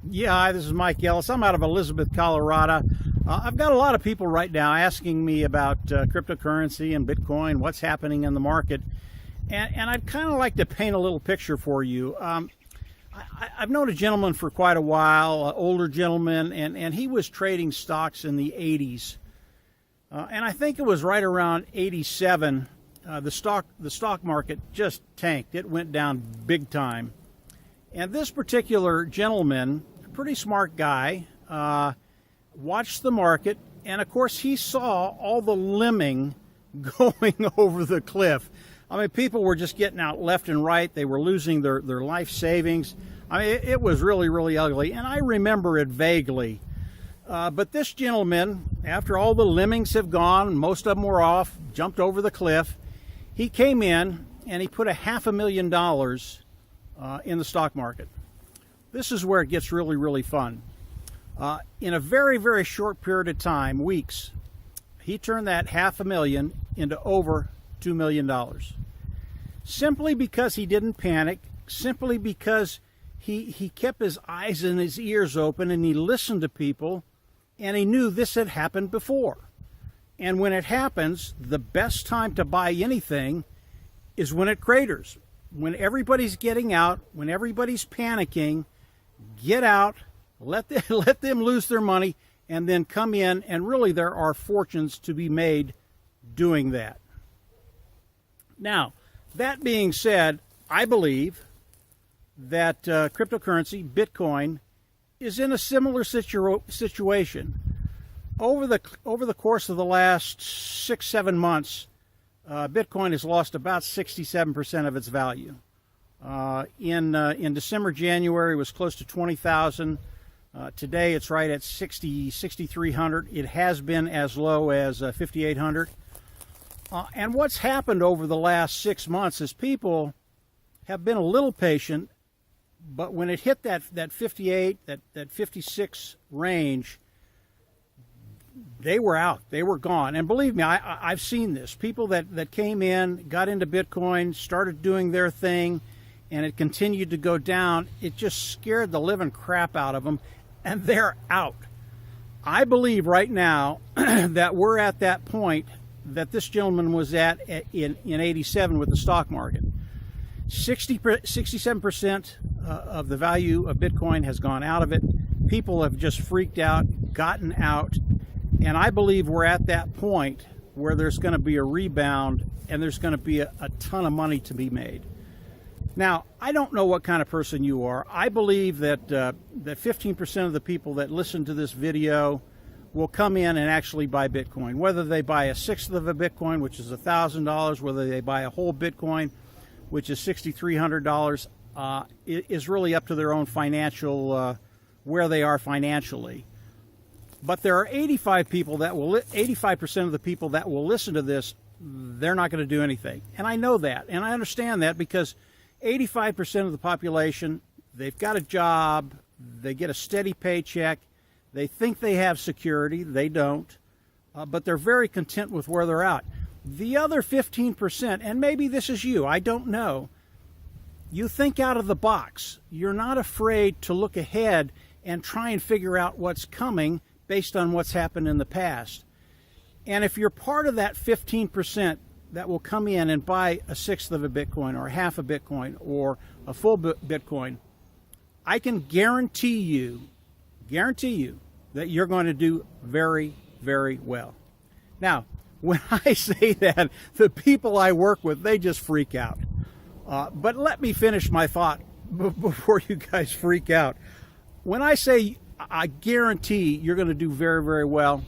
Yeah, hi, this is Mike Ellis. I'm out of Elizabeth, Colorado. I've got a lot of people right now asking me about cryptocurrency and Bitcoin, what's happening in the market, and I'd kind of like to paint a little picture for you. I've known a gentleman for quite a while, an older gentleman, and he was trading stocks in the 80s. And I think it was right around 87, the stock market just tanked. It went down big time. And this particular gentleman, a pretty smart guy, watched the market, and of course he saw all the lemming going over the cliff. I mean, people were just getting out left and right. They were losing their life savings. I mean, it was really, really ugly, and I remember it vaguely. But this gentleman, after all the lemmings have gone, most of them were off, jumped over the cliff, he came in and he put $500,000 in the stock market. This is where it gets really, really fun. In a very, very short period of time, weeks, he turned that $500,000 into over $2 million. Simply because he didn't panic, simply because he kept his eyes and his ears open and he listened to people, and he knew this had happened before. And when it happens, the best time to buy anything is when it craters. When everybody's getting out, when everybody's panicking, get out, let them lose their money, and then come in, and really there are fortunes to be made doing that. Now, that being said, I believe that cryptocurrency, Bitcoin, is in a similar situation. Over the course of the last 6-7 months, Bitcoin has lost about 67% of its value. In December, January, it was close to 20,000. Today, it's right at 6,300. It has been as low as 5,800. And what's happened over the last 6 months is people have been a little patient, but when it hit that 58, that 56 range, they were out. They were gone. And believe me, I've seen this. People that came in, got into Bitcoin, started doing their thing, and it continued to go down. It just scared the living crap out of them, and they're out. I believe right now that we're at that point that this gentleman was at in 87 with the stock market. 67% of the value of Bitcoin has gone out of it. People have just freaked out, gotten out, and I believe we're at that point where there's going to be a rebound and there's going to be a ton of money to be made. Now, I don't know what kind of person you are. I believe that 15% of the people that listen to this video will come in and actually buy Bitcoin. Whether they buy a sixth of a Bitcoin, which is $1,000, whether they buy a whole Bitcoin, which is $6,300, is really up to their own financial, where they are financially. But there are 85% of the people that will listen to this, they're not going to do anything. And I know that, and I understand that, because 85% of the population, they've got a job, they get a steady paycheck, they think they have security, they don't, but they're very content with where they're at. The other 15%, and maybe this is you, I don't know, you think out of the box. You're not afraid to look ahead and try and figure out what's coming based on what's happened in the past. And if you're part of that 15% that will come in and buy a sixth of a Bitcoin or half a Bitcoin or a full Bitcoin, I can guarantee you that you're going to do very, very well. Now, when I say that, the people I work with, they just freak out. But let me finish my thought before you guys freak out. When I say I guarantee you're going to do very, very well,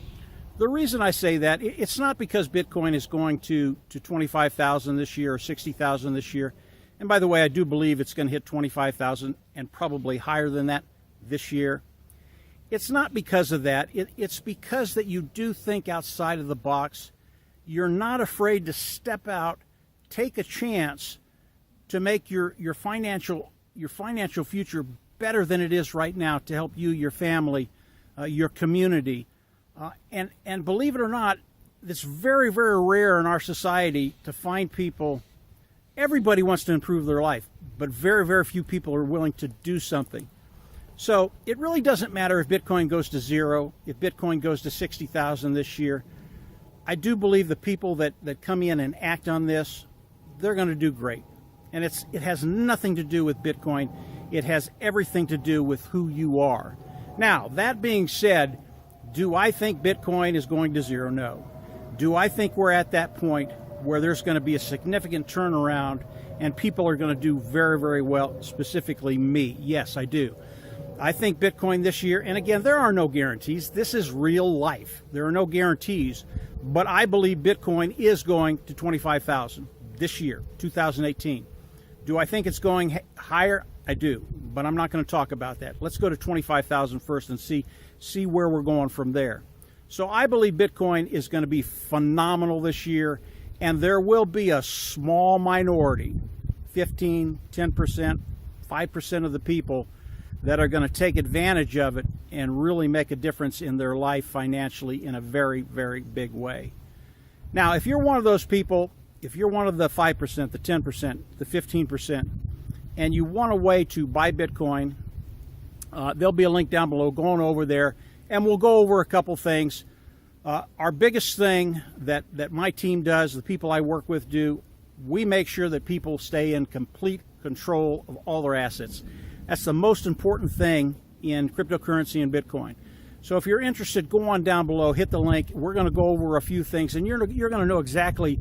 the reason I say that, it's not because Bitcoin is going to 25,000 this year or 60,000 this year. And by the way, I do believe it's going to hit 25,000 and probably higher than that this year. It's not because of that. It's because that you do think outside of the box. You're not afraid to step out, take a chance to make your financial future better than it is right now, to help you, your family, your community. And believe it or not, it's very, very rare in our society to find people. Everybody wants to improve their life, but very, very few people are willing to do something. So it really doesn't matter if Bitcoin goes to zero, if Bitcoin goes to 60,000 this year. I do believe the people that come in and act on this, they're going to do great. And it has nothing to do with Bitcoin. It has everything to do with who you are. Now, that being said, do I think Bitcoin is going to zero? No. Do I think we're at that point where there's going to be a significant turnaround and people are going to do very, very well, specifically me? Yes, I do. I think Bitcoin this year, and again, there are no guarantees. This is real life. There are no guarantees. But I believe Bitcoin is going to 25,000 this year, 2018. Do I think it's going higher? I do, but I'm not going to talk about that. Let's go to 25,000 first and see where we're going from there. So I believe Bitcoin is going to be phenomenal this year, and there will be a small minority, 15, 10%, 5% of the people that are going to take advantage of it and really make a difference in their life financially in a very, very big way. Now, if you're one of those people, if you're one of the 5%, the 10%, the 15%, and you want a way to buy Bitcoin, there'll be a link down below. Go on over there, and we'll go over a couple things. Our biggest thing that my team does, the people I work with do, we make sure that people stay in complete control of all their assets. That's the most important thing in cryptocurrency and Bitcoin. So if you're interested, go on down below, hit the link. We're going to go over a few things, and you're going to know exactly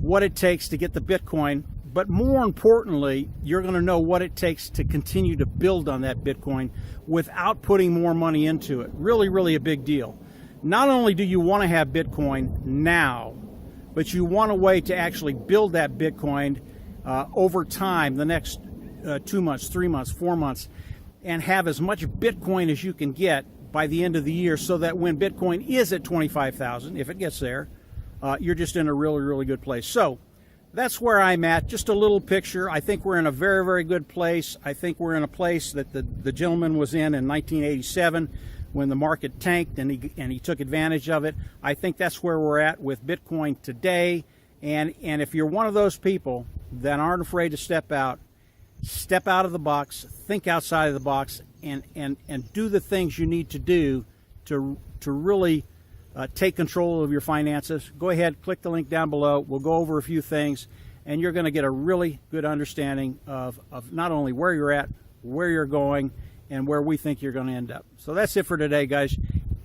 what it takes to get the Bitcoin. But more importantly, you're going to know what it takes to continue to build on that Bitcoin without putting more money into it. Really, really a big deal. Not only do you want to have Bitcoin now, but you want a way to actually build that Bitcoin over time, the next 2 months, 3 months, 4 months, and have as much Bitcoin as you can get by the end of the year, so that when Bitcoin is at 25,000, if it gets there, you're just in a really, really good place. So that's where I'm at. Just a little picture. I think we're in a very, very good place. I think we're in a place that the gentleman was in 1987 when the market tanked and he took advantage of it. I think that's where we're at with Bitcoin today. And if you're one of those people that aren't afraid to step out of the box, think outside of the box, and do the things you need to do to really take control of your finances, go ahead, click the link down below. We'll go over a few things, and you're going to get a really good understanding of not only where you're at, where you're going, and where we think you're going to end up. So that's it for today, guys.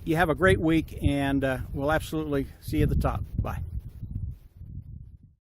You have a great week, and we'll absolutely see you at the top. Bye.